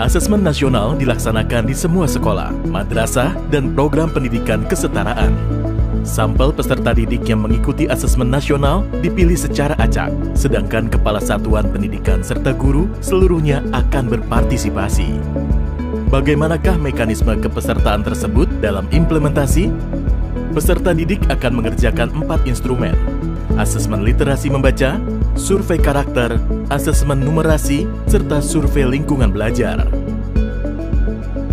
Asesmen nasional dilaksanakan di semua sekolah, madrasah, dan program pendidikan kesetaraan. Sampel peserta didik yang mengikuti asesmen nasional dipilih secara acak, sedangkan kepala satuan pendidikan serta guru seluruhnya akan berpartisipasi. Bagaimanakah mekanisme kepesertaan tersebut dalam implementasi? Peserta didik akan mengerjakan 4 instrumen: asesmen literasi membaca, survei karakter, asesmen numerasi, serta survei lingkungan belajar.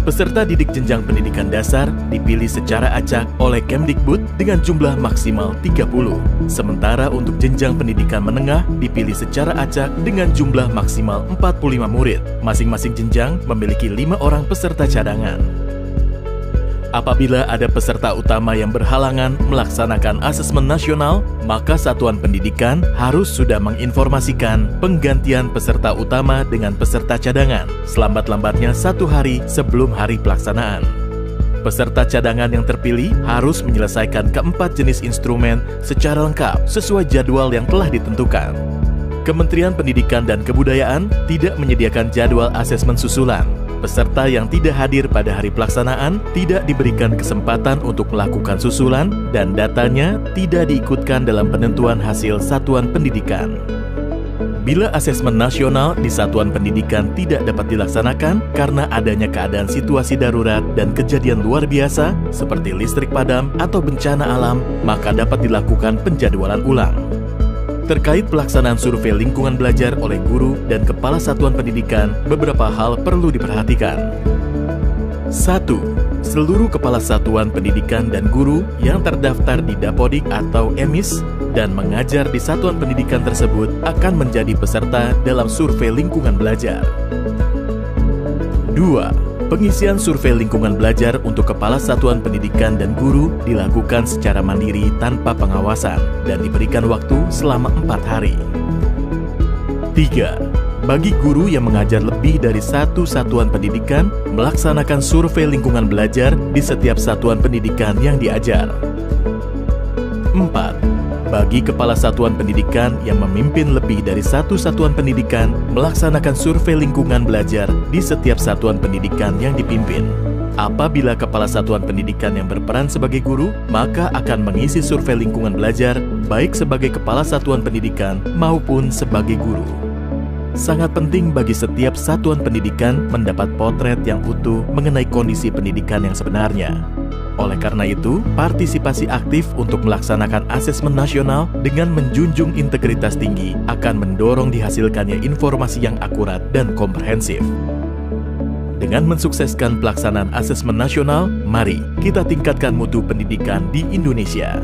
Peserta didik jenjang pendidikan dasar dipilih secara acak oleh Kemdikbud dengan jumlah maksimal 30. Sementara untuk jenjang pendidikan menengah dipilih secara acak dengan jumlah maksimal 45 murid. Masing-masing jenjang memiliki 5 orang peserta cadangan. Apabila ada peserta utama yang berhalangan melaksanakan asesmen nasional, maka satuan pendidikan harus sudah menginformasikan penggantian peserta utama dengan peserta cadangan selambat-lambatnya 1 hari sebelum hari pelaksanaan. Peserta cadangan yang terpilih harus menyelesaikan keempat jenis instrumen secara lengkap sesuai jadwal yang telah ditentukan. Kementerian Pendidikan dan Kebudayaan tidak menyediakan jadwal asesmen susulan. Peserta yang tidak hadir pada hari pelaksanaan tidak diberikan kesempatan untuk melakukan susulan dan datanya tidak diikutkan dalam penentuan hasil satuan pendidikan. Bila asesmen nasional di satuan pendidikan tidak dapat dilaksanakan karena adanya keadaan situasi darurat dan kejadian luar biasa seperti listrik padam atau bencana alam, maka dapat dilakukan penjadwalan ulang. Terkait pelaksanaan survei lingkungan belajar oleh guru dan kepala satuan pendidikan, beberapa hal perlu diperhatikan. 1. Seluruh kepala satuan pendidikan dan guru yang terdaftar di Dapodik atau EMIS dan mengajar di satuan pendidikan tersebut akan menjadi peserta dalam survei lingkungan belajar. 2. Pengisian survei lingkungan belajar untuk kepala satuan pendidikan dan guru dilakukan secara mandiri tanpa pengawasan dan diberikan waktu selama 4 hari. 3. Bagi guru yang mengajar lebih dari 1 satuan pendidikan, melaksanakan survei lingkungan belajar di setiap satuan pendidikan yang diajar. 4. Bagi kepala satuan pendidikan yang memimpin lebih dari 1 satuan pendidikan, melaksanakan survei lingkungan belajar di setiap satuan pendidikan yang dipimpin. Apabila kepala satuan pendidikan yang berperan sebagai guru, maka akan mengisi survei lingkungan belajar baik sebagai kepala satuan pendidikan maupun sebagai guru. Sangat penting bagi setiap satuan pendidikan mendapat potret yang utuh mengenai kondisi pendidikan yang sebenarnya. Oleh karena itu, partisipasi aktif untuk melaksanakan asesmen nasional dengan menjunjung integritas tinggi akan mendorong dihasilkannya informasi yang akurat dan komprehensif. Dengan mensukseskan pelaksanaan asesmen nasional, mari kita tingkatkan mutu pendidikan di Indonesia.